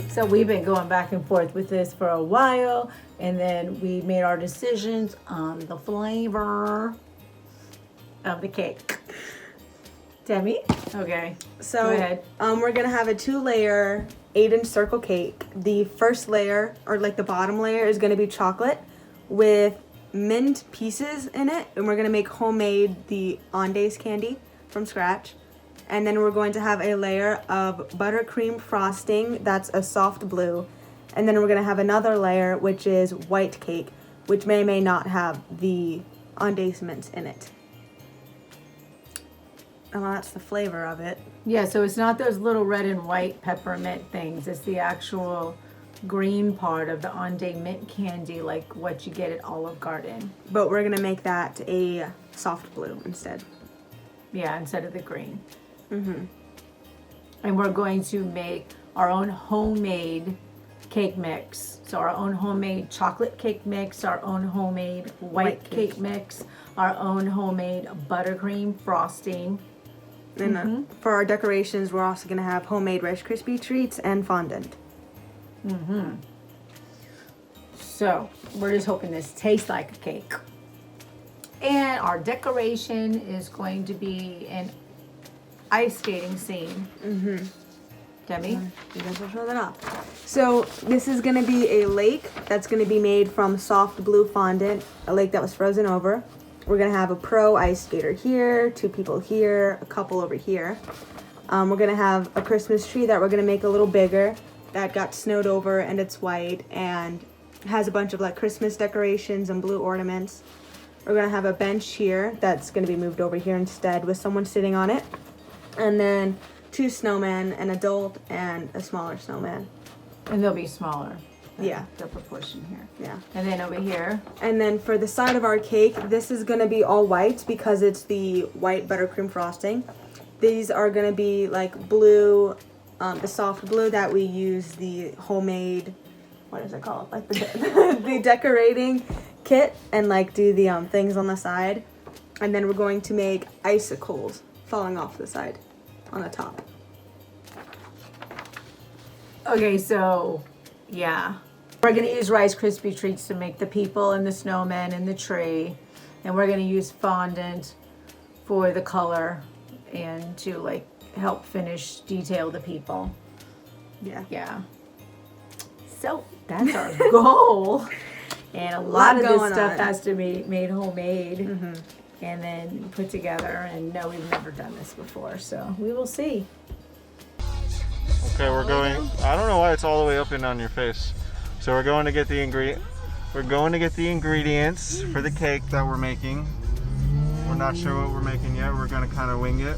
So we've been going back and forth with this for a while, and then we made our decisions on the flavor of the cake. Demi? Okay. So go ahead. We're gonna have a 2-layer 8-inch circle cake. The first layer, or like the bottom layer, is gonna be chocolate with mint pieces in it, and we're gonna make homemade the Ondays candy from scratch. And then we're going to have a layer of buttercream frosting that's a soft blue. And then we're going to have another layer, which is white cake, which may or may not have the Ondays mint in it. And that's the flavor of it. Yeah, so it's not those little red and white peppermint things. It's the actual green part of the Onday mint candy, like what you get at Olive Garden. But we're going to make that a soft blue instead. Yeah, instead of the green. Mm-hmm. And we're going to make our own homemade cake mix. So our own homemade chocolate cake mix, our own homemade white cake mix, our own homemade buttercream frosting. And for our decorations, we're also going to have homemade Rice Krispie treats and fondant. So we're just hoping this tastes like a cake. And our decoration is going to be an ice skating scene. Demi? You guys will show that off. So this is going to be a lake that's going to be made from soft blue fondant, a lake that was frozen over. We're going to have a pro ice skater here, 2 people here, a couple over here. We're going to have a Christmas tree that we're going to make a little bigger that got snowed over, and it's white and has a bunch of like Christmas decorations and blue ornaments. We're going to have a bench here that's going to be moved over here instead with someone sitting on it. And then 2 snowmen, an adult and a smaller snowman. And they'll be smaller. Yeah. The proportion here. Yeah. And then over here. And then for the side of our cake, this is going to be all white because it's the white buttercream frosting. These are going to be like blue, the soft blue that we use the homemade, what is it called? Like the, the decorating kit, and like do the things on the side. And then we're going to make icicles falling off the side on the top. Okay, so yeah. We're gonna use Rice Krispie treats to make the people and the snowmen and the tree. And we're gonna use fondant for the color and to like help finish detail the people. Yeah. Yeah. So that's our goal. And a lot of this stuff has to be made homemade and then put together. And no, we've never done this before, so we will see. Okay, we're going. I don't know why it's all the way up and on your face. So we're going to get the ingredients for the cake that we're making. We're not sure what we're making yet. We're gonna kind of wing it,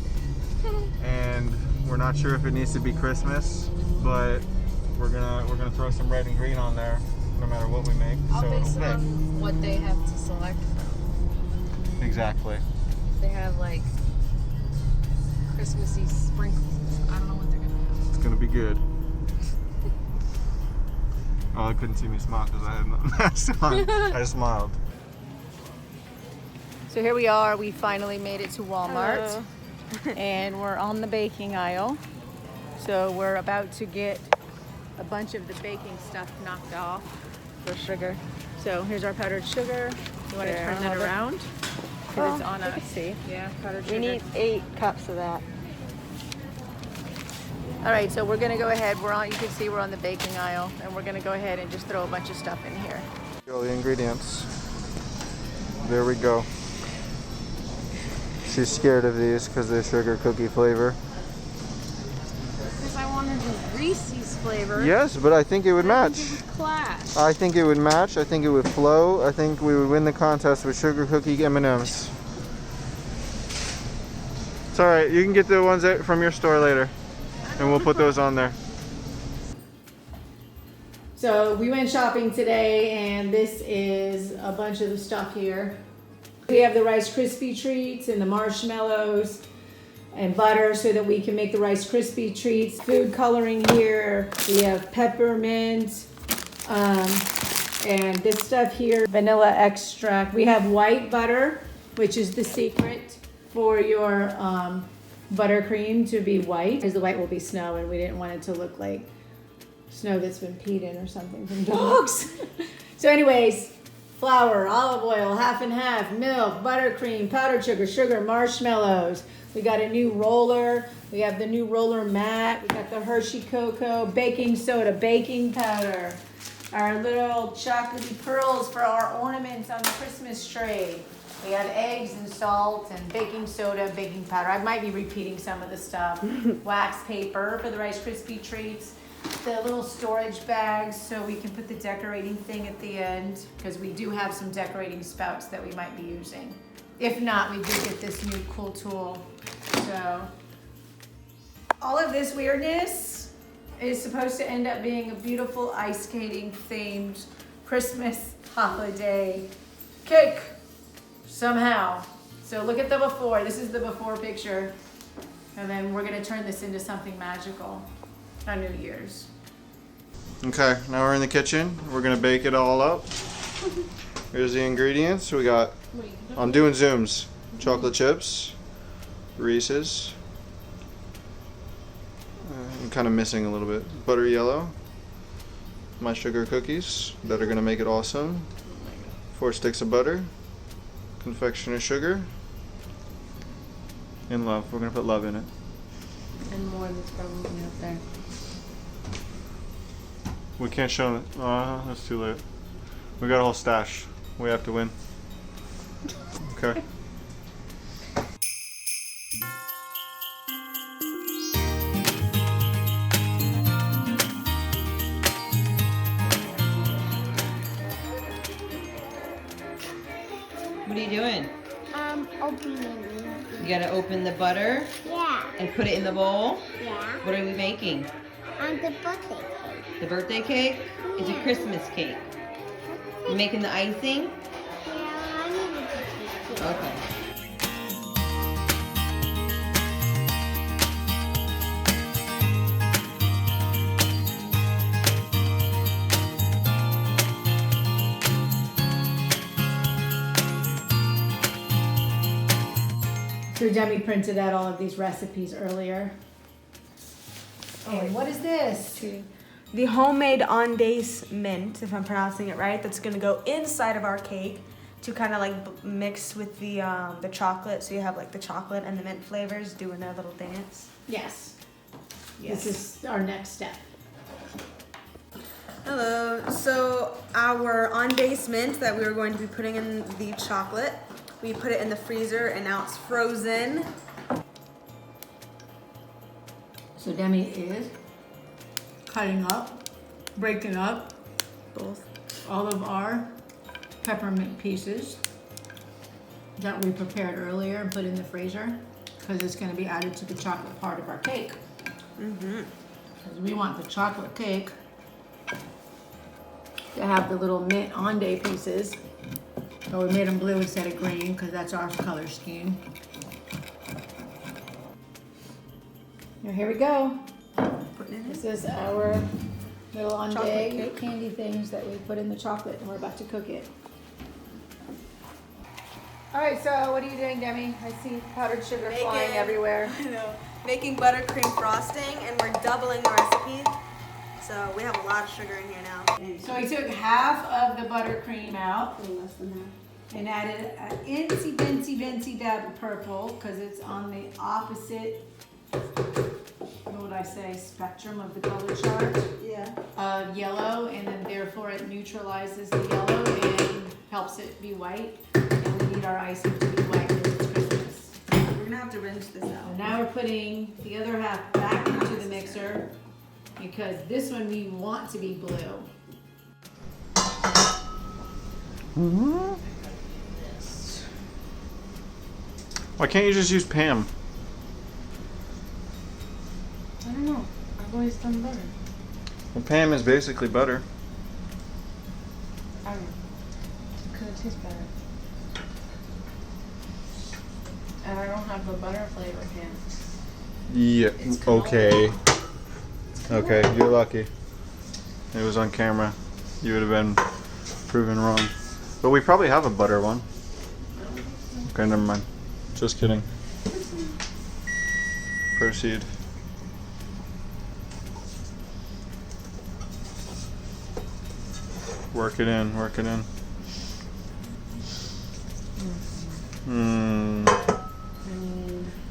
and we're not sure if it needs to be Christmas, but we're gonna throw some red and green on there, no matter what we make. I'll So base it it'll fit. on what they have to select from. Exactly. They have like Christmassy sprinkles. I don't know what they're gonna have. It's gonna be good. Oh, I couldn't see me smile because I had no mask on. I smiled. So here we are. We finally made it to Walmart. And we're on the baking aisle. So we're about to get a bunch of the baking stuff knocked off for sugar. So here's our powdered sugar. You want to turn that around? Because it's on a, see. yeah, powdered We sugar. need 8 cups of that. All right, so we're gonna go ahead. You can see we're on the baking aisle, and we're gonna go ahead and just throw a bunch of stuff in here. All the ingredients. There we go. She's scared of these because they're sugar cookie flavor. Because I wanted the Reese's flavor. Yes, but I think it would match. It would clash. I think it would match. I think it would flow. I think we would win the contest with sugar cookie M&Ms. It's all right. You can get the ones from your store later, and we'll put those on there. So we went shopping today, and this is a bunch of the stuff here. We have the Rice Krispie treats and the marshmallows and butter so that we can make the Rice Krispie treats. Food coloring here. We have peppermint and this stuff here, vanilla extract. We have white butter, which is the secret for your buttercream to be white, because the white will be snow, and we didn't want it to look like snow that's been peed in or something from dogs. So anyways, flour, olive oil, half and half, milk, buttercream, powdered sugar, marshmallows. We got a new roller. We have the new roller mat. We got the Hershey Cocoa, baking soda, baking powder, our little chocolatey pearls for our ornaments on the Christmas tree. We have eggs and salt and baking soda, baking powder. I might be repeating some of the stuff. Wax paper for the Rice Krispie treats. The little storage bags so we can put the decorating thing at the end, because we do have some decorating spouts that we might be using. If not, we do get this new cool tool. So all of this weirdness is supposed to end up being a beautiful ice skating themed Christmas holiday cake somehow. So look at the before. This is the before picture, and then we're gonna turn this into something magical on New Year's. Okay, now we're in the kitchen. We're gonna bake it all up. Here's the ingredients. We got, I'm doing zooms. Chocolate chips, Reese's. I'm kind of missing a little bit. Butter yellow. My sugar cookies that are gonna make it awesome. 4 sticks of butter. Confectioner sugar. And love. We're gonna put love in it. And more that's probably up there. We can't show it. That's too late. We got a whole stash. We have to win. Okay. What are you doing? Opening. You gotta open the butter Yeah, and put it in the bowl. yeah. What are we making? On the birthday cake. The birthday cake? It's a Christmas cake. We're making the icing? Yeah, I need a birthday cake. Okay. So Demi printed out all of these recipes earlier. And what is this? The homemade Ondace mint, if I'm pronouncing it right, that's gonna go inside of our cake to kind of like mix with the chocolate, so you have like the chocolate and the mint flavors doing their little dance. Yes. Yes. This is our next step. Hello. So our Ondace mint that we were going to be putting in the chocolate, we put it in the freezer and now it's frozen. So Demi is cutting up, breaking up Both. all of our peppermint pieces that we prepared earlier and put in the freezer, because it's going to be added to the chocolate part of our cake. Because we want the chocolate cake to have the little mint onday pieces. So we made them blue instead of green, because that's our color scheme. Now here we go. Putting it in. This is our little Chocolate onday cake. candy things that we put in the chocolate, and we're about to cook it. All right, so what are you doing, Demi? I see powdered sugar flying Making- everywhere. I know. Making buttercream frosting, and we're doubling the recipe. So we have a lot of sugar in here now. So I took half of the buttercream out Less than that. and added an insy dab of purple, because it's on the opposite. Well, what would I say, spectrum of the color chart Yeah. of yellow, and then therefore it neutralizes the yellow and helps it be white. And we need our icing to be white because it's Christmas. We're gonna have to rinse this So out. now we're putting the other half back into the mixer because this one we want to be blue. Why can't you just use Pam? I don't know. I've always done butter. Well, Pam is basically butter. I don't know. Because it tastes better. And I don't have the butter flavor can. Yeah. It's canola. Okay. Okay, you're lucky. It was on camera. You would have been proven wrong. But we probably have a butter one. Okay, never mind. Just kidding. Proceed. Work it in, work it in. Hmm.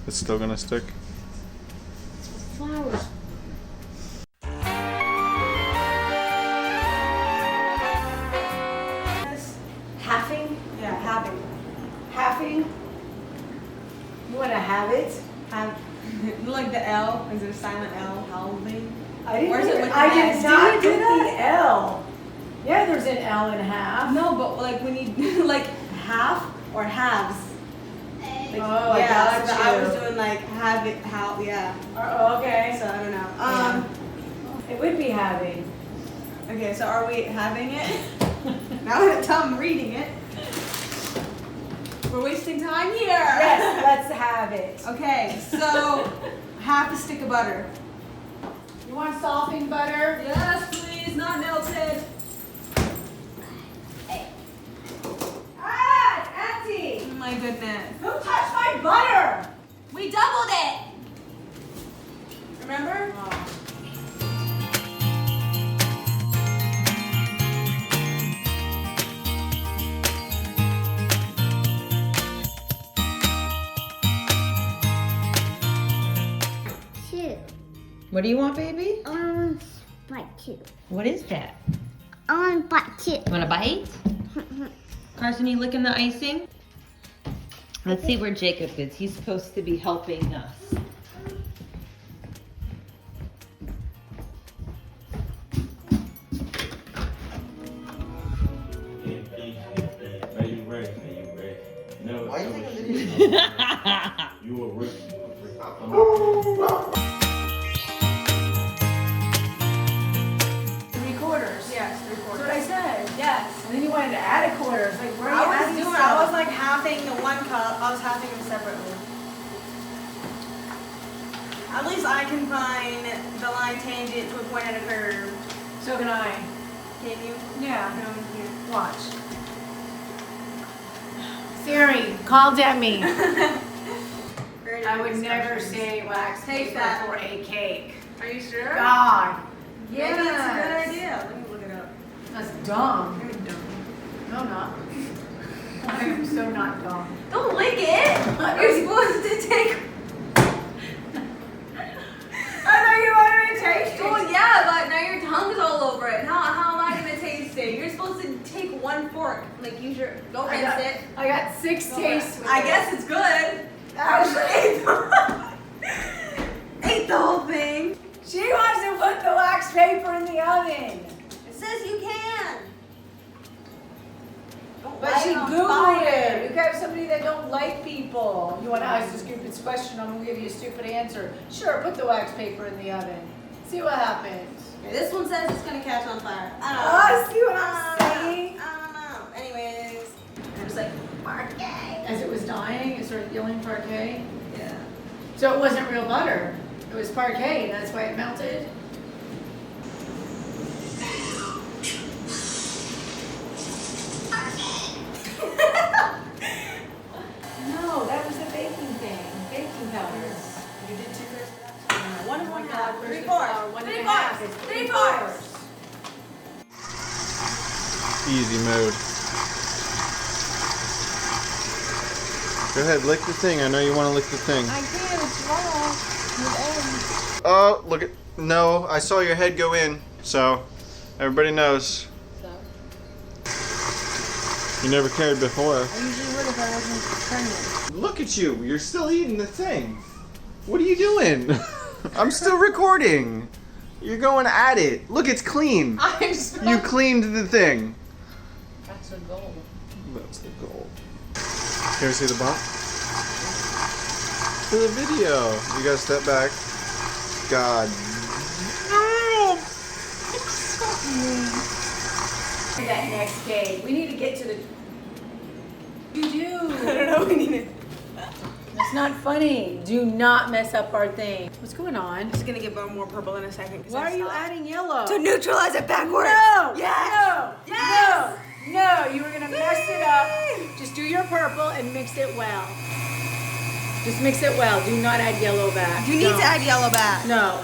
It's still gonna stick. Flowers. Halving? Yeah, having. Halving? You want to have it? Have like the L. Is there a silent L? Halving. I didn't. Or is it with I an did S? not Do you get do that? the L. Yeah, there's an L in half. No, but like when you like half or halves. Like, Oh, I yeah, got so I was you. doing like have it, how, yeah. Oh, okay. So I don't know. It would be having. Okay, so are we having it? Now that I'm reading it. We're wasting time here. Yes, let's have it. Okay, so half a stick of butter. You want softening butter? Yes, please, not melted. Ah, Auntie! Oh my goodness. Who touched my butter? We doubled it. Remember? Two. What do you want, baby? Bite two. What is that? Bite two. You want a bite? Carson, you licking the icing? Let's see where Jacob is. He's supposed to be helping us. Are you ready? Are you ready? No. Why you taking video? You were ready. Three quarters. Yes, That's what 3/4. I said. Yes. And then you wanted to add a quarter. It's like, where are you I adding was doing, stuff? I was like halving the one cup, I was halving them separately. At least I can find the line tangent to a point at a curve. So can I. Can you? Yeah. No, you can't. Watch. Siri, call Demi. Very I would good never discussions. say wax Take paper that. for a cake. Are you sure? God. Maybe it's a good idea. Let me look it up. That's dumb. You're dumb. No, not. I am so not dumb. Don't lick it! You're supposed to take. I thought you wanted me to taste it. Oh yeah, but now your tongue's all over it. How am I gonna taste it? You're supposed to take one fork. Like use your. Go I rinse got, it. I got 6 tastes. with I it. guess it's good. Actually, Ate the whole thing. she wants to put the wax paper in the oven. It says you can. But she Googled it. You have somebody that don't like people. You want to ask a stupid question, I'm going to give you a stupid answer. Sure, put the wax paper in the oven. See what happens. This one says it's gonna catch on fire. I don't know. Oh, see what I I'm don't saying? know. I don't know. Anyways, it was like parquet. As it was dying, it started yelling parquet. Yeah. So it wasn't real butter. It was parquet, and that's why it melted. No, that was the baking thing. Baking powder. You did 2/3 of that? One and one half. Where's the 3/4. flour? One and a 3/4. half. It's 3/4. Easy mode. Go ahead, lick the thing. I know you want to lick the thing. I can't. It's raw. With eggs. Oh, look at, no, I saw your head go in, so everybody knows. So? You never cared before. I usually would if I wasn't pregnant. Look at you, you're still eating the thing. What are you doing? I'm still recording. You're going at it. Look, it's clean. You cleaned the thing. That's a goal. That's the goal. Can we see the bump? For the video. You gotta step back. God. That next day, we need to get to the. You do. I don't know. We need it. It's not funny. Do not mess up our thing. What's going on? Just gonna get more purple in a second. 'Cause Why I are you stopped. adding yellow? To neutralize it backwards. No! Yes! No! Yes! No! You were gonna mess it up. Just do your purple and mix it well. Just mix it well. Do not add yellow back. You need to add yellow back. No.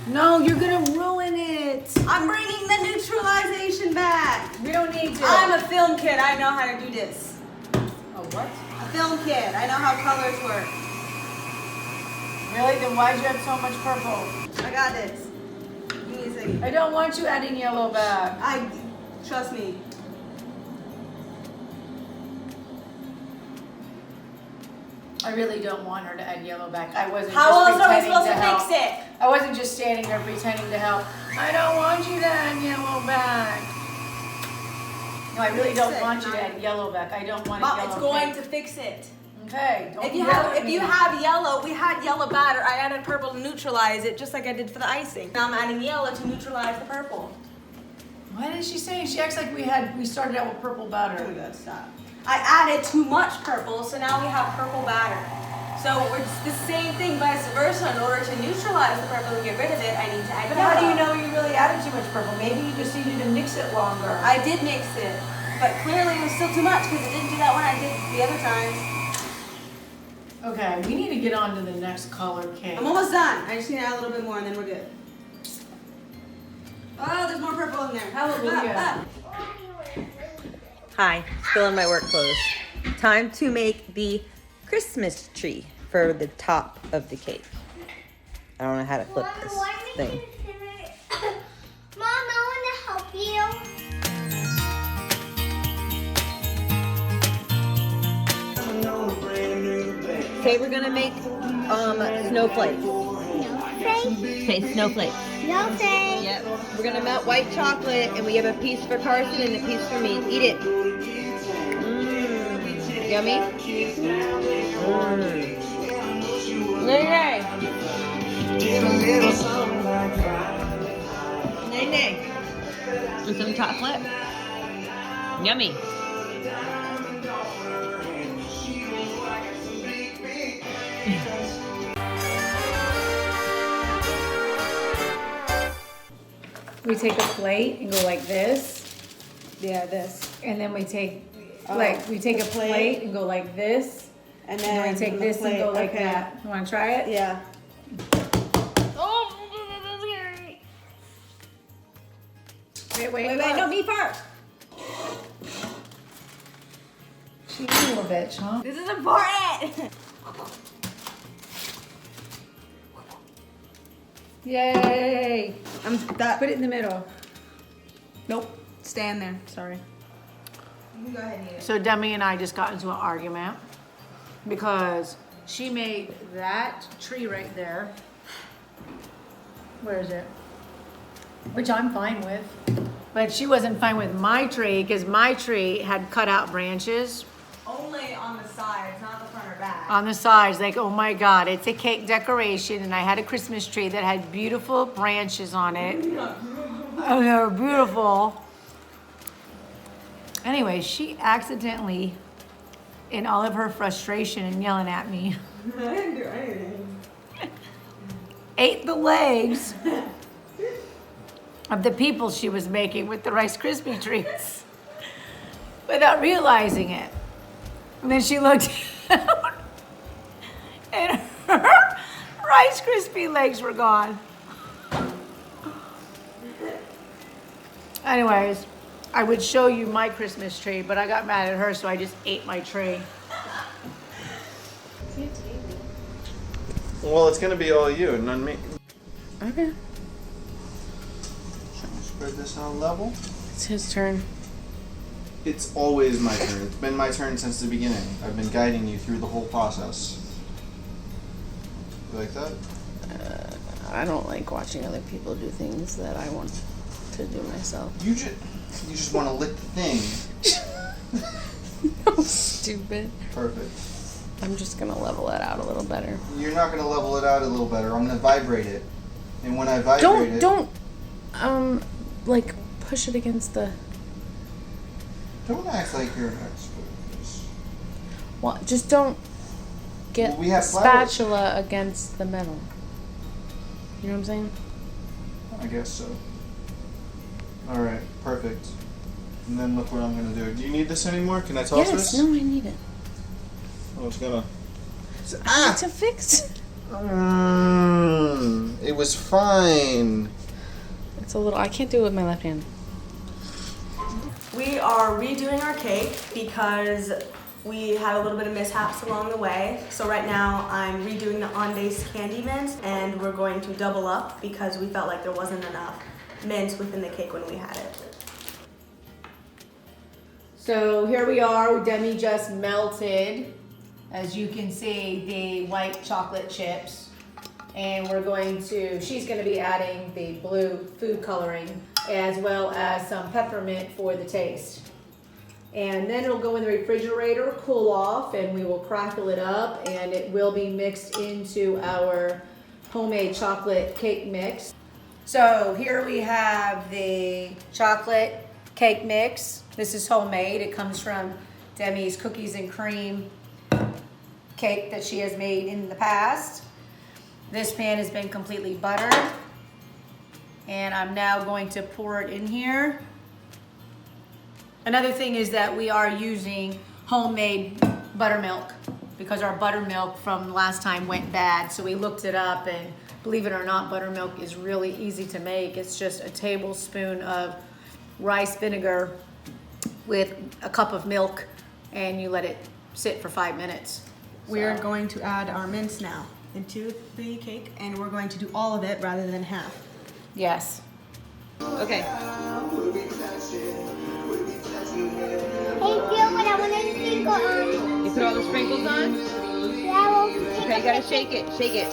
No, you're gonna ruin it. I'm bringing the neutralization back. We don't need to. I'm a film kid. I know how to do this. Oh, what? A film kid. I know how colors work. Really? Then why'd you have so much purple? I got this. Give me a second. I don't want you adding yellow back. Trust me. I really don't want her to add yellow back. I wasn't How just else are we pretending supposed to help. fix it? I wasn't just standing there pretending to help. I don't want you to add yellow back. No, I really Fix don't it. want you to add yellow back. I don't want Mom, yellow it's going cake. to fix it. Okay. Don't If you yell have at me. yellow, we had yellow batter. I added purple to neutralize it, just like I did for the icing. Now I'm adding yellow to neutralize the purple. What is she saying? She acts like we started out with purple Oh my batter. God, stop. I added too much purple, so now we have purple batter. So it's the same thing, vice versa. In order to neutralize the purple and get rid of it, I need to add But yellow. how do you know you really added too much purple? Maybe you just needed to mix it longer. I did mix it, but clearly it was still too much because it didn't do that when I did the other times. Okay, we need to get on to the next color cake. I'm almost done. I just need to add a little bit more and then we're good. Oh, there's more purple in there. Hallelujah. Hi, still in my work clothes. Time to make the Christmas tree for the top of the cake. I don't know how to flip this thing. Mom, I want to help you. Okay, we're gonna make snowflakes. No face. Okay, snowflakes. No face. Yep. We're gonna melt white chocolate, and we have a piece for Carson and a piece for me. Eat it. Mmm. Yummy. Mmm. Nay. And some chocolate. Yummy. We take a plate and go like this, Yeah, this. and then we take, Oh, we take a the plate. plate and go like this, And and then we take on the this and plate, go like okay. that. You wanna try it? Yeah. Wait, Wait, no, me first. She's a little bitch, huh? This is important. Yay! That. Put it in the middle. Nope. Stand there. Sorry. You can go ahead and eat it. So Demi and I just got into an argument because she made that tree right there. Where is it? Which I'm fine with. But she wasn't fine with my tree because my tree had cut out branches Only on the sides, not the front or back. on the sides. Like, oh my God, it's a cake decoration. And I had a Christmas tree that had beautiful branches on it. Oh, they were beautiful. Anyway, she accidentally, in all of her frustration and yelling at me, I didn't do anything. ate the legs of the people she was making with the Rice Krispie treats without realizing it. And then she looked down and her Rice Krispie legs were gone. Anyways, I would show you my Christmas tree, but I got mad at her, so I just ate my tree. Well, it's gonna be all you, none me. Okay. Should we spread this out level? It's his turn. It's always my turn. It's been my turn since the beginning. I've been guiding you through the whole process. You like that? I don't like watching other people do things that I want to do myself. You just want to lick the thing. No, stupid. Perfect. I'm just gonna level it out a little better. You're not gonna level it out a little better. I'm gonna vibrate it, and when I vibrate it, Don't, like push it against the. don't act like you're an expert. Well, just don't get Well, we the have flowers. spatula against the metal. You know what I'm saying? I guess so. All right, perfect. And then look what I'm gonna do. Do you need this anymore? Can I toss Yes. this? No, I need it. I was gonna. To fix. It was fine. It's a little. I can't do it with my left hand. We are redoing our cake because we had a little bit of mishaps along the way. So right now I'm redoing the Ondays candy mints, and we're going to double up because we felt like there wasn't enough mints within the cake when we had it. So here we are, Demi just melted, as you can see, the white chocolate chips. And she's gonna be adding the blue food coloring as well as some peppermint for the taste. And then it'll go in the refrigerator, cool off, and we will crackle it up, and it will be mixed into our homemade chocolate cake mix. So here we have the chocolate cake mix. This is homemade. It comes from Demi's cookies and cream cake that she has made in the past. This pan has been completely buttered. And I'm now going to pour it in here. Another thing is that we are using homemade buttermilk because our buttermilk from last time went bad. So we looked it up, and believe it or not, buttermilk is really easy to make. It's just a tablespoon of rice vinegar with a cup of milk, and you let it sit for 5 minutes. We are going to add our mints now into the cake, and we're going to do all of it rather than half. Yes. Okay. Hey, Phil, but I want to sprinkle on. You put all the sprinkles on? Yeah, well, Okay, you gotta shake it. Shake it.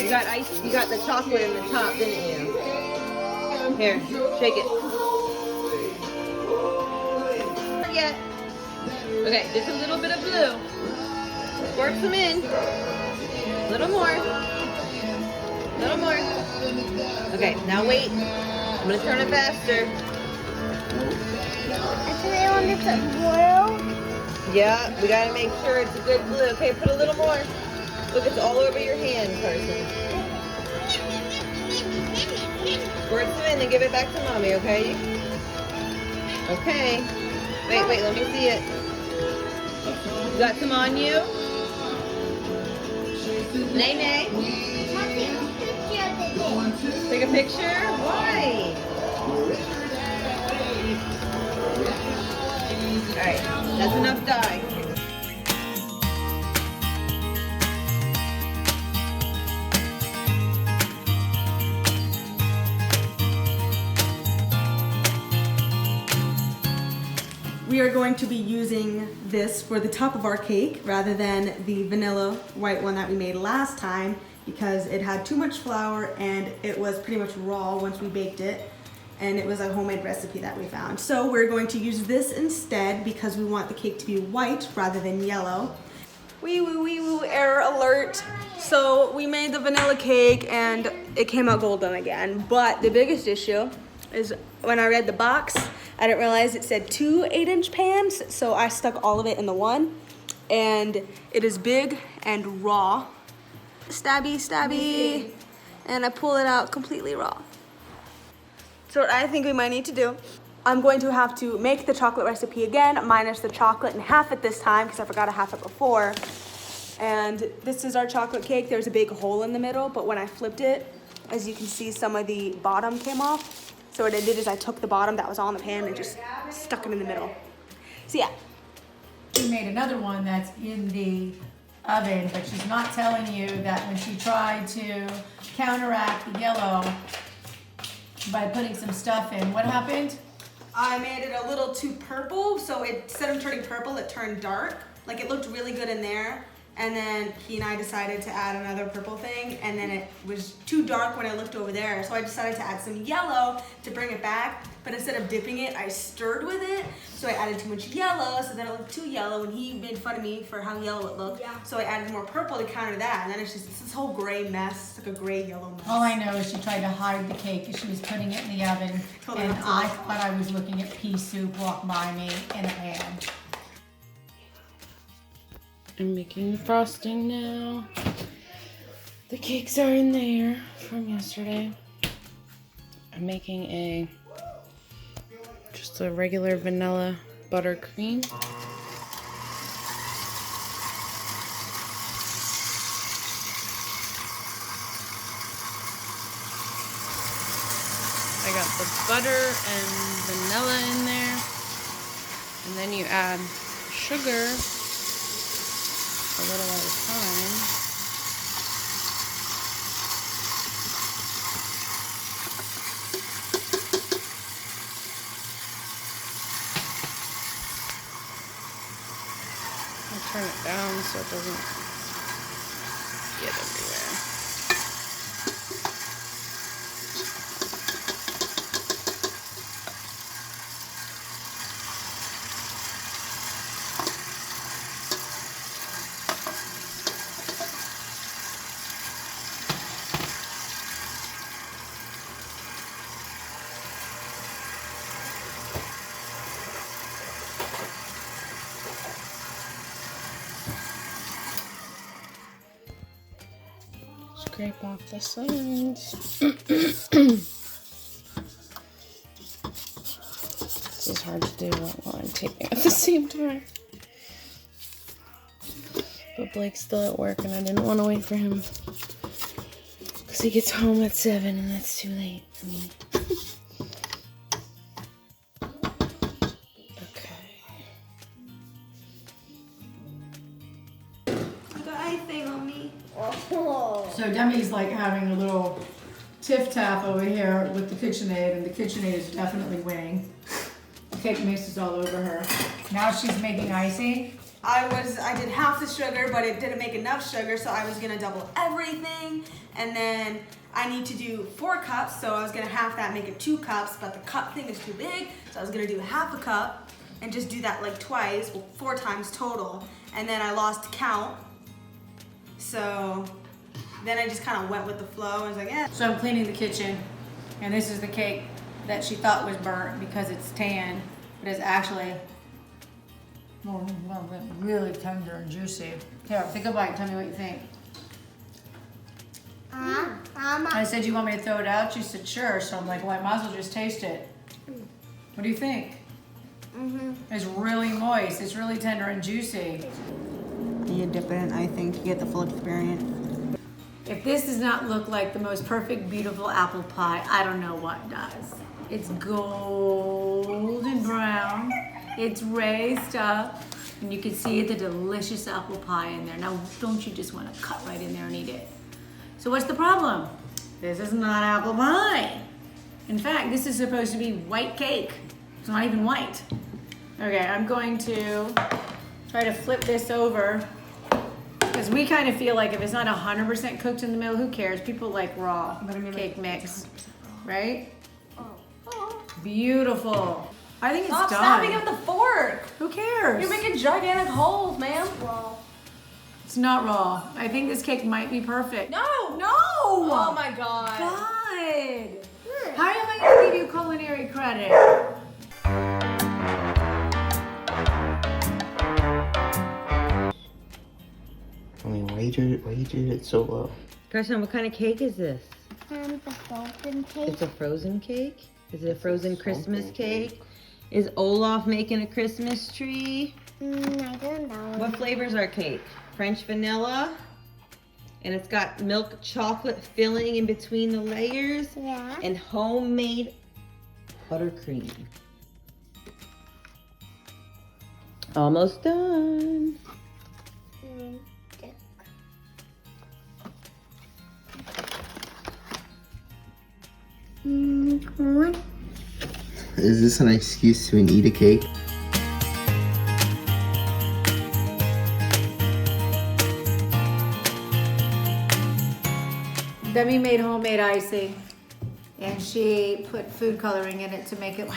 You got ice. You got the chocolate in the top, didn't you? Here, shake it. Not yet. Okay, just a little bit of blue. Squirt some in. Little more. Little more. Okay, now wait. I'm gonna turn it faster. Actually, I want to put blue. Yeah, we gotta make sure it's a good blue. Okay, put a little more. Look, it's all over your hand, Carson. Squirt some in and give it back to mommy, okay? Okay. Wait, let me see it. You got some on you? Nay. Take a picture? Why? Alright, that's enough dye. We are going to be using this for the top of our cake rather than the vanilla white one that we made last time because it had too much flour and it was pretty much raw once we baked it, and it was a homemade recipe that we found. So we're going to use this instead because we want the cake to be white rather than yellow. Wee woo, error alert. So we made the vanilla cake and it came out golden again, but the biggest issue is when I read the box, I didn't realize it said 2 8-inch pans, so I stuck all of it in the one, and it is big and raw. Stabby, and I pull it out completely raw. So what I think we might need to do, I'm going to have to make the chocolate recipe again, minus the chocolate and half it this time, because I forgot to half it before. And this is our chocolate cake. There's a big hole in the middle, but when I flipped it, as you can see, some of the bottom came off. So what I did is I took the bottom that was on the pan and just stuck it in the middle. So yeah. We made another one that's in the oven, but she's not telling you that when she tried to counteract the yellow by putting some stuff in, what happened? I made it a little too purple, so instead of turning purple, it turned dark. Like it looked really good in there, and then he and I decided to add another purple thing, and then it was too dark when I looked over there, so I decided to add some yellow to bring it back, but instead of dipping it, I stirred with it, so I added too much yellow, so then it looked too yellow, and he made fun of me for how yellow it looked, so I added more purple to counter that, and then it's this whole gray mess. It's like a gray-yellow mess. All I know is she tried to hide the cake as she was putting it in the oven, Totally and not I thought I was looking at pea soup walk by me in a pan. I'm making the frosting now. The cakes are in there from yesterday. I'm making just a regular vanilla buttercream. I got the butter and vanilla in there. And then you add sugar a little at a time. I'll turn it down so it doesn't get everywhere. Scrape off the sides. This is hard to do while I'm taping at the same time. But Blake's still at work and I didn't want to wait for him. Because he gets home at 7 and that's too late for me. So Demi's like having a little tiff taff over here with the KitchenAid, and the KitchenAid is definitely winning. The cake mix is all over her. Now she's making icing. I did half the sugar, but it didn't make enough sugar, so I was gonna double everything, and then I need to do 4 cups, so I was gonna half that, make it 2 cups, but the cup thing is too big, so I was gonna do half a cup and just do that like twice, well 4 times total, and then I lost count, so then I just kind of went with the flow. I was like, eh. So I'm cleaning the kitchen, and this is the cake that she thought was burnt because it's tan, but it's actually really tender and juicy. Here, take a bite. Tell me what you think. I said, you want me to throw it out? She said, sure. So I'm like, well, I might as well just taste it. What do you think? It's really moist. It's really tender and juicy. You dip it in, I think, to get the full experience. If this does not look like the most perfect, beautiful apple pie, I don't know what does. It's golden brown. It's raised up. And you can see the delicious apple pie in there. Now, don't you just want to cut right in there and eat it? So what's the problem? This is not apple pie. In fact, this is supposed to be white cake. It's not even white. Okay, I'm going to try to flip this over, because we kind of feel like if it's not 100% cooked in the middle, who cares? People like raw cake mix, right? Beautiful. I think it's Stop done. snapping at the fork. Who cares? You're making gigantic holes, man. It's not raw. I think this cake might be perfect. No. No! Oh my god. God! How am I going to give you culinary credit? I mean, why you do it so low? Carson, what kind of cake is this? The frozen cake. It's a frozen cake? Is it a frozen Christmas cake? Is Olaf making a Christmas tree? I don't know. What flavor's our cake? French vanilla? And it's got milk chocolate filling in between the layers? Yeah. And homemade buttercream. Almost done. Corn. Is this an excuse to eat a cake? Demi made homemade icing, and she put food coloring in it to make it blue.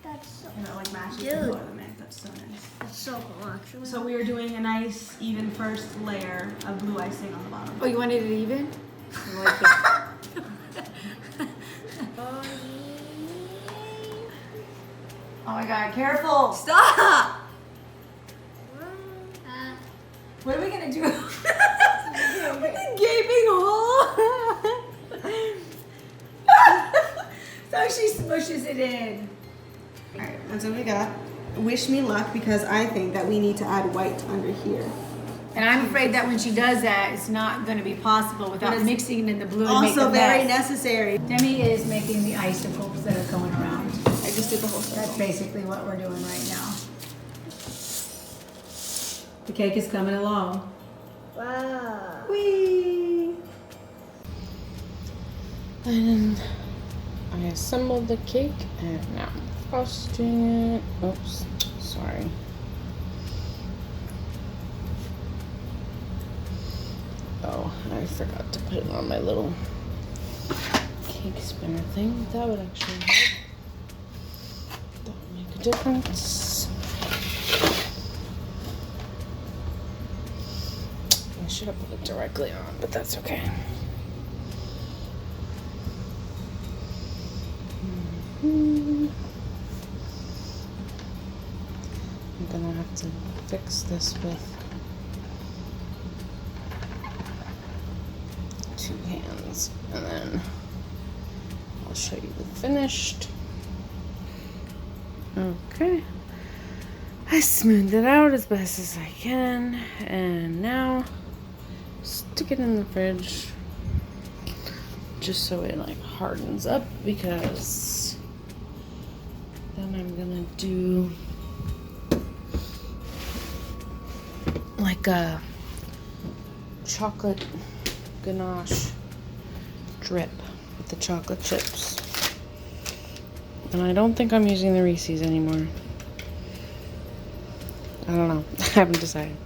That's so. And it like matches Dude. the ornament. That's so nice. That's so cool, actually. So we are doing a nice, even first layer of blue icing on the bottom. Oh, you wanted it even? You like it? Oh my God! Careful! Stop! What are we gonna do? With the gaping hole. So she smushes it in. Alright, that's what we got. Wish me luck because I think that we need to add white under here. And I'm afraid that when she does that, it's not going to be possible without But it's mixing in the blue and make Also a very mess. necessary. Demi is making the icicles that are going around. I just did the whole That's circle. basically what we're doing right now. The cake is coming along. Wow. Whee! And I assembled the cake and now I'm frosting it. Oops, sorry. Oh, I forgot to put it on my little cake spinner thing. That would actually help. That would make a difference. I should have put it directly on, but that's okay. I'm gonna have to fix this with 2 hands, and then I'll show you the finished. Okay, I smoothed it out as best as I can, and now stick it in the fridge just so it like hardens up, because then I'm gonna do like a chocolate ganache drip with the chocolate chips. And I don't think I'm using the Reese's anymore. I don't know. I haven't decided.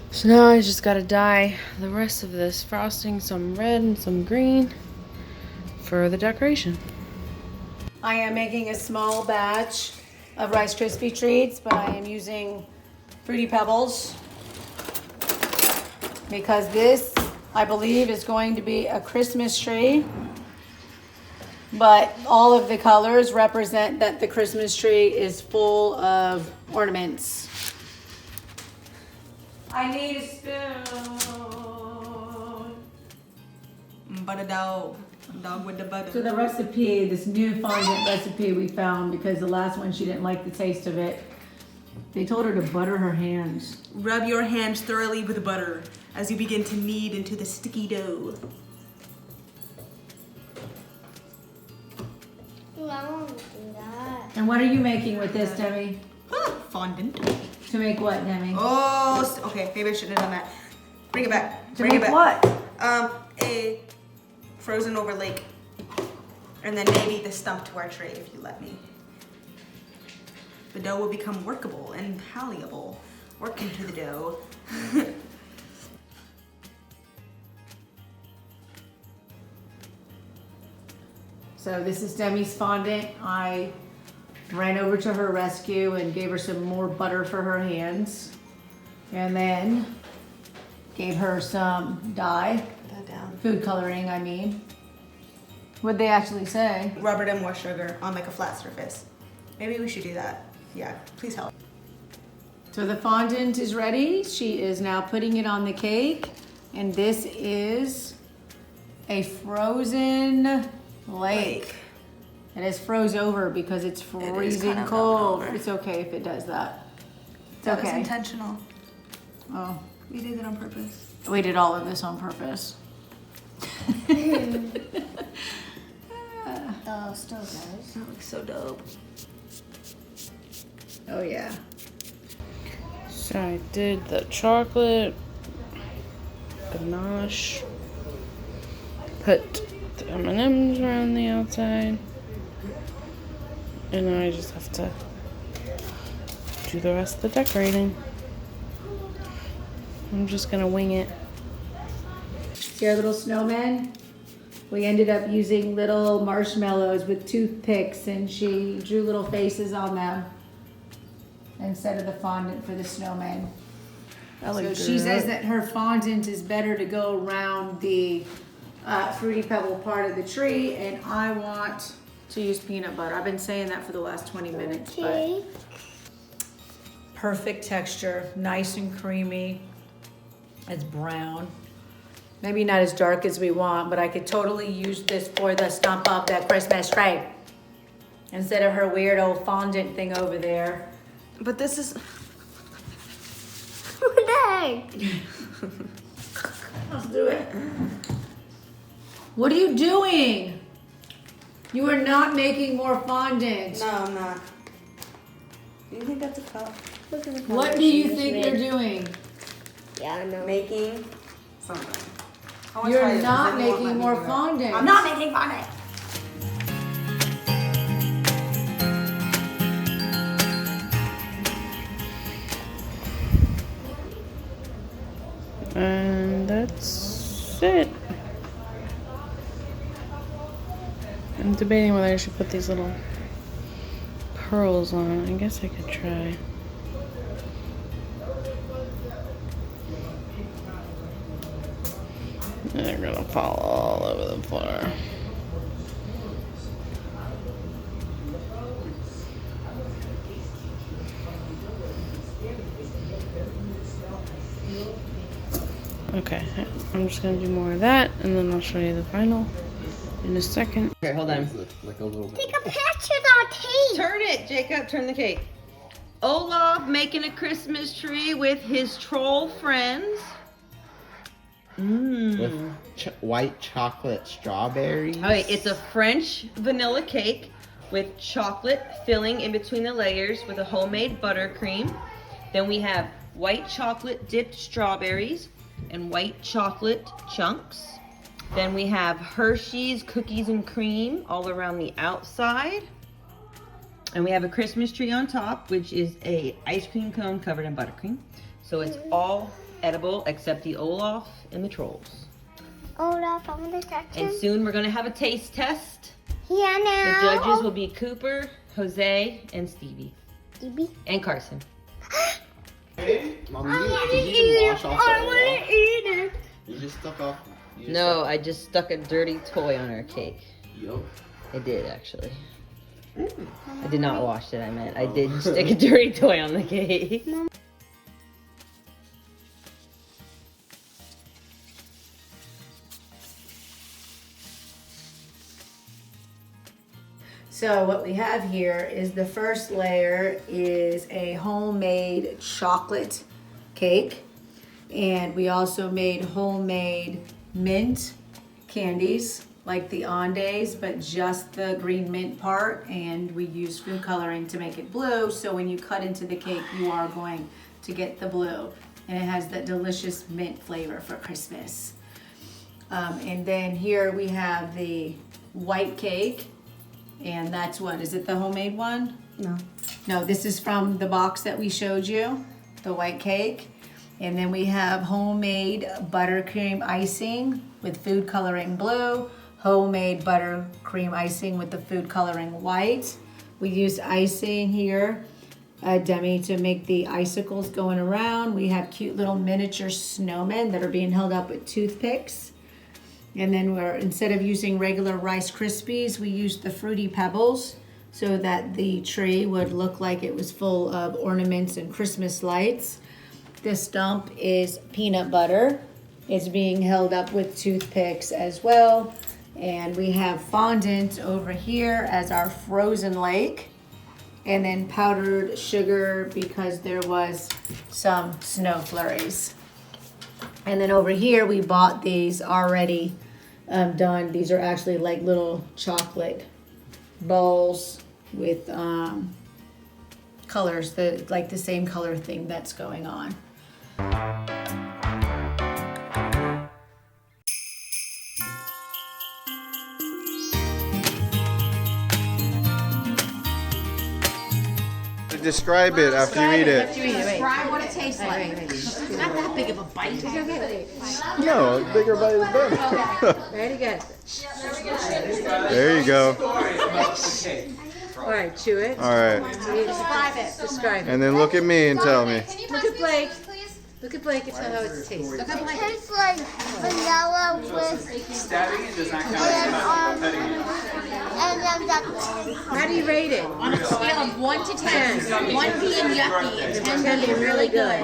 So now I just gotta dye the rest of this frosting some red and some green for the decoration. I am making a small batch of Rice Krispie treats, but I am using Fruity Pebbles because this, I believe, is going to be a Christmas tree. But all of the colors represent that the Christmas tree is full of ornaments. I need a spoon. Butter dog. Dog with the butter. So the recipe, this new fondant recipe we found, because the last one she didn't like the taste of it, they told her to butter her hands. Rub your hands thoroughly with butter as you begin to knead into the sticky dough. Ooh, I want to do that. And what are you making with this, Demi? Fondant. To make what, Demi? Oh, okay. Maybe I shouldn't have done that. Bring it back. To Bring it make back. what? A frozen over lake. And then maybe the stumped ware tray if you let me. The dough will become workable and malleable. Work into the dough. So this is Demi's fondant. I ran over to her rescue and gave her some more butter for her hands. And then gave her some dye. Put that down. Food coloring, I mean. What'd they actually say? Rub it in more sugar on like a flat surface. Maybe we should do that. Yeah, please help. So the fondant is ready. She is now putting it on the cake. And this is a frozen lake. It is froze over because it's freezing kind of cold. over. It's okay if it does that. It's That was okay. intentional. Oh, We did it on purpose. we did all of this on purpose. Oh, still does. That looks so dope. Oh yeah. So I did the chocolate ganache, put the M&Ms around the outside. And now I just have to do the rest of the decorating. I'm just gonna wing it. See our little snowmen? We ended up using little marshmallows with toothpicks, and she drew little faces on them instead of the fondant for the snowmen. So she says that her fondant is better to go around the Fruity Pebble part of the tree, and I want to use peanut butter. I've been saying that for the last 20 minutes, but perfect texture, nice and creamy. It's brown. Maybe not as dark as we want, but I could totally use this for the stump of the Christmas tree instead of her weird old fondant thing over there. But this is. What the heck? Let's do it. What are you doing? You are not making more fondant. No, I'm not. Do you think that's a cup? What do you think you're doing? Yeah, I know. Making something. I wanna try You're it, not but then you won't making let me more do it. fondant. I'm not making fondant. And that's it. I'm debating whether I should put these little pearls on. I guess I could try. They're gonna fall all over the floor. Okay, I'm just gonna do more of that, and then I'll show you the final in a second. Okay, hold on. Like a little bit. Take a picture of our cake. Turn it, Jacob. Turn the cake. Olaf making a Christmas tree with his troll friends. With white chocolate strawberries. Okay, it's a French vanilla cake with chocolate filling in between the layers with a homemade buttercream. Then we have white chocolate dipped strawberries and white chocolate chunks. Then we have Hershey's cookies and cream all around the outside. And we have a Christmas tree on top, which is a ice cream cone covered in buttercream. So it's all edible except the Olaf and the trolls. Olaf, I want to touch him. And soon we're gonna have a taste test. Yeah, The now. judges will be Cooper, Jose, and Stevie. Stevie. And Carson. Mom, I you, want to did eat you it. just wash off I the want Olaf? to eat it. You just stuck off. You just No, I just stuck a dirty toy on our cake. Yup. I did, actually. I did not wash it, I meant. I did stick a dirty toy on the cake. So what we have here is the first layer is a homemade chocolate cake. And we also made homemade mint candies like the Andes, but just the green mint part. And we used food coloring to make it blue. So when you cut into the cake, you are going to get the blue. And it has that delicious mint flavor for Christmas. And then here we have the white cake. And that's what, is it the homemade one? No. No, this is from the box that we showed you, the white cake. And then we have homemade buttercream icing with food coloring blue, homemade buttercream icing with the food coloring white. We used icing here, Demi, to make the icicles going around. We have cute little miniature snowmen that are being held up with toothpicks. And then instead of using regular Rice Krispies, we used the Fruity Pebbles so that the tree would look like it was full of ornaments and Christmas lights. The stump is peanut butter. It's being held up with toothpicks as well. And we have fondant over here as our frozen lake. And then powdered sugar because there was some snow flurries. And then over here, we bought these already done. These are actually like little chocolate balls with colors, like the same color thing that's going on. describe it after you eat it. Describe what it tastes like. It's not that big of a bite. No, a bigger bite is better. Very good. There you go. All right, chew it. All right. Describe it. Describe it. And then look at me and tell me. Look at Blake. Look at Blake and tell how it tastes. Look at It Blake. tastes like vanilla with Stabbing it does not count. and then that. How do you rate it? On a scale of 1 to 10, 1 being yucky and 10 being really good,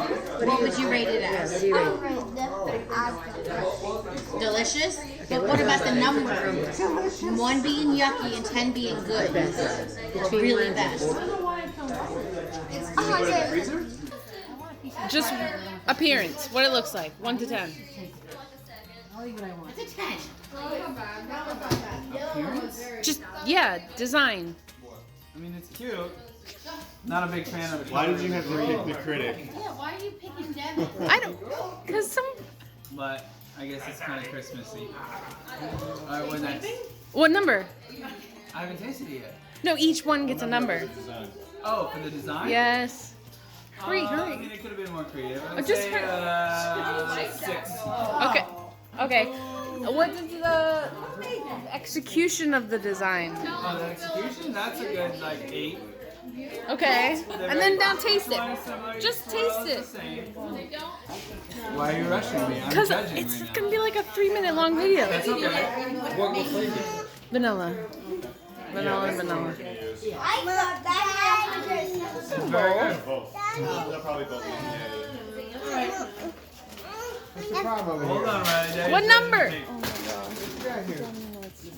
what would you rate it as? What do you rate it? Delicious? But what about the number? 1 being yucky and 10 being good. Really best. 100. Just appearance, what it looks like, 1 to 10. It's a 10. Just, yeah, design. I mean, it's cute. Not a big fan of it. Why did you have to pick the critic? Yeah, why are you picking Devin? I don't, because some, But I guess it's kind of Christmassy. Alright, what next? what number? I haven't tasted it yet. No, each one gets a number. Oh, for the design? Yes. Hurry, I hurry. mean, it could have been more creative. I'd Just say, hurry. 6. Okay, okay. What is the execution of the design? Oh, the execution? That's a good, like, 8. Okay, and then now taste it. Just taste it. Why are you rushing me? I'm Because judging it's right now. gonna be like a 3-minute long video. That's okay. What flavor? Vanilla. Vanilla, vanilla. I thought that was It's very good. They'll probably both What's the problem over Hold here? on, Riley. What number?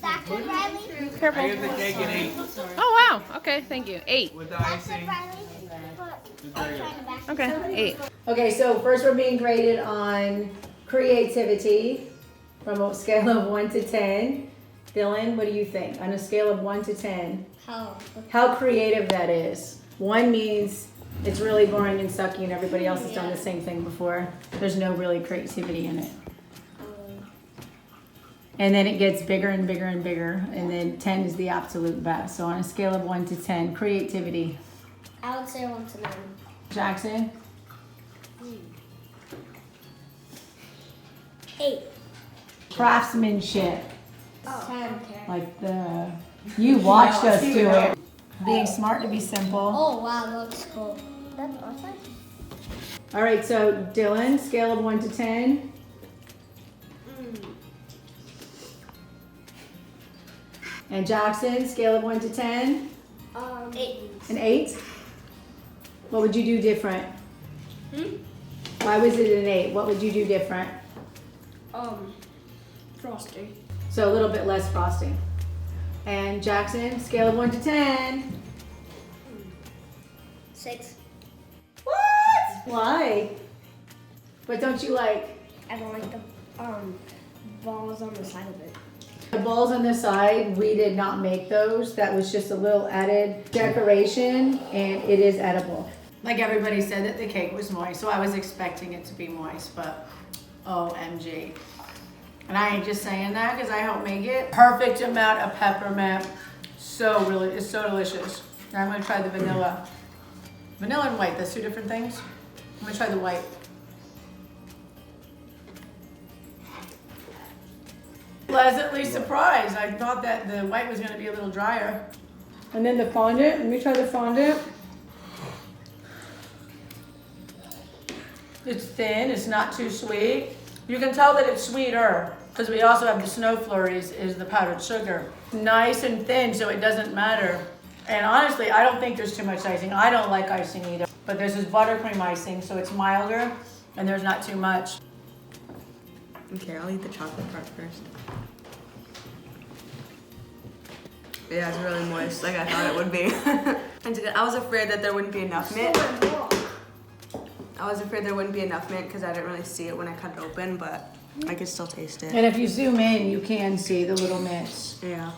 Dr. Riley. Careful. I give the cake an 8 Oh wow. Okay, thank you. 8. with the Dr. icing. Riley. It's very good. Okay, 8. Okay, so first we're being graded on creativity from a scale of 1 to 10. Dylan, what do you think? On a scale of 1 to 10, how creative that is. 1 means it's really boring and sucky and everybody else has done the same thing before. There's no really creativity in it. And then it gets bigger and bigger and bigger, and then 10 is the absolute best. So on a scale of 1 to 10, creativity. I would say 1 to 9. Jackson? 8. Craftsmanship. 10. Like you watched us do it. Being smart to be simple. Oh wow, that looks cool. That's awesome. All right, so Dylan, scale of 1 to 10. And Jackson, scale of 1 to 10. 8. An 8. What would you do different? Why was it an 8? What would you do different? Frosting. So a little bit less frosting. And Jackson, scale of 1 to 10. 6. What? Why? But don't you like I don't like the balls on the side of it. the balls on the side? We did not make those. That was just a little added decoration, and it is edible. Like everybody said that the cake was moist, so I was expecting it to be moist, but OMG. And I ain't just saying that because I helped make it. Perfect amount of peppermint. It's so delicious. Now I'm gonna try the vanilla. Vanilla and white, that's 2 different things. I'm gonna try the white. Pleasantly surprised. I thought that the white was gonna be a little drier. And then the fondant, let me try the fondant. It's thin, it's not too sweet. You can tell that it's sweeter because we also have the snow flurries is the powdered sugar. Nice and thin, so it doesn't matter. And honestly, I don't think there's too much icing. I don't like icing either. But this is buttercream icing, so it's milder and there's not too much. Okay, I'll eat the chocolate part first. Yeah, it's really moist, like I thought it would be. And I was afraid that there wouldn't be enough mint. I was afraid there wouldn't be enough mint because I didn't really see it when I cut it open, but I could still taste it. And if you zoom in, you can see the little mints. Yeah.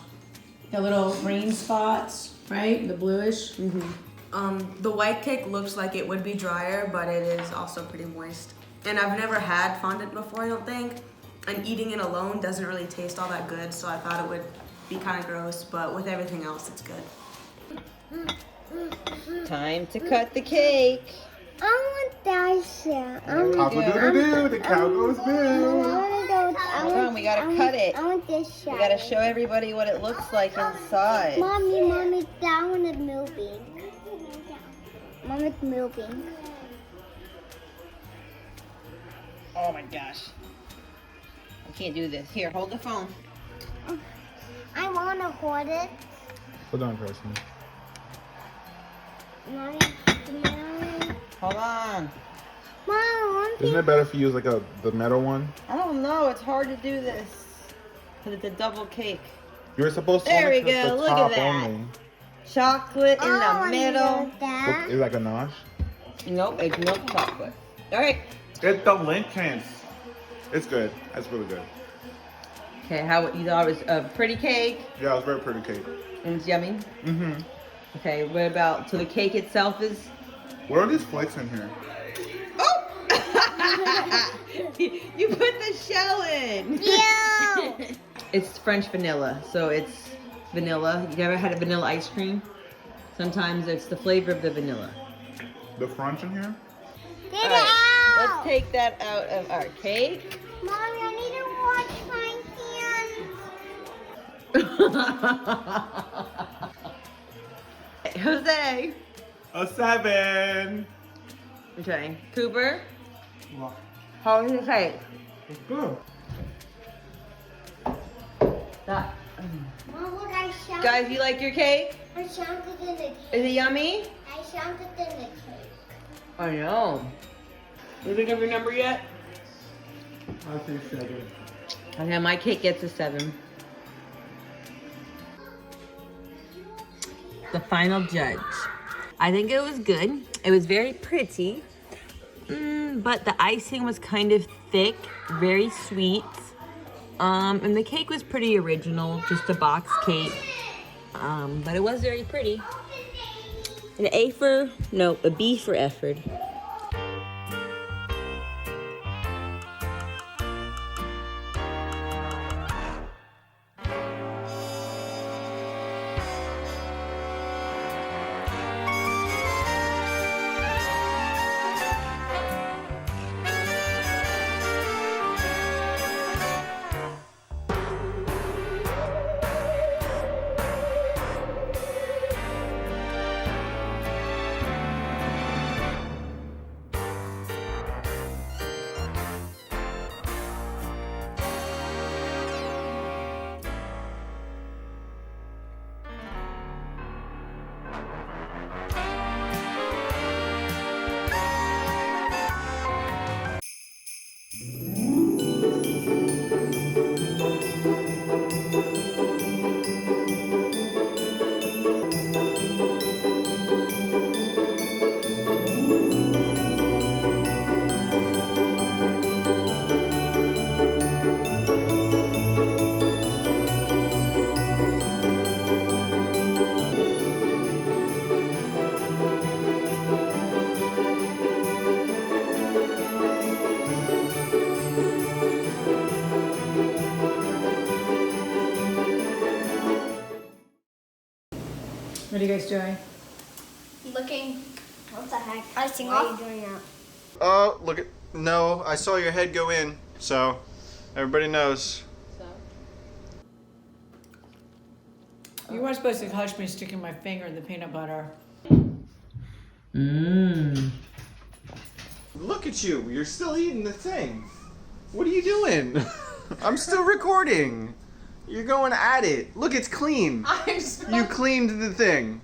The little green spots, right? The bluish. The white cake looks like it would be drier, but it is also pretty moist. And I've never had fondant before, I don't think. And eating it alone doesn't really taste all that good, so I thought it would be kind of gross, but with everything else, it's good. Time to cut the cake. I want that shit. Cock-a-doodle-doo, the cow goes boo. Hold on, we gotta cut it. I want this shit. We gotta show everybody what it looks like inside. Mommy, that one is moving. Mom, it's moving. Oh my gosh. I can't do this. Here, hold the phone. I want to hold it. Hold on, Preston. Mommy. Hold on. Mom, Isn't it better if you use like the metal one? I don't know. It's hard to do this. Because it's a double cake. You're supposed to There only we cut go, the look at top that. only. Chocolate in the I middle. want that. It's like a nosh. Nope, it's milk chocolate. Alright. It's the Lincolns. It's good. That's really good. Okay, how you thought it was a pretty cake? Yeah, it was very pretty cake. And it's yummy? Mm-hmm. Okay, what about, so the cake itself is? What are these flakes in here? Oh! You put the shell in! Ew! It's French vanilla, so it's vanilla. You ever had a vanilla ice cream? Sometimes it's the flavor of the vanilla. The French in here? Get it Alright, out! let's take that out of our cake. Mommy, I need to wash my hands. Jose. A 7. Okay. Cooper. How was the cake? It's good. That. Mom, look, I shouted. Guys, you like your cake? I shouted in the cake. Is it yummy? I shouted in the cake. I know. You think of your number yet? I say 7. Okay, my cake gets a 7. The final judge. I think it was good. It was very pretty, but the icing was kind of thick, very sweet. And the cake was pretty original, just a box cake. But it was very pretty. A B for effort. What are you guys doing? Looking. What the heck? Icing off. Why are you doing that? Oh, look at. No, I saw your head go in, so everybody knows. You weren't supposed to touch me sticking my finger in the peanut butter. Look at you. You're still eating the thing. What are you doing? I'm still recording. You're going at it. Look, it's clean. You cleaned the thing.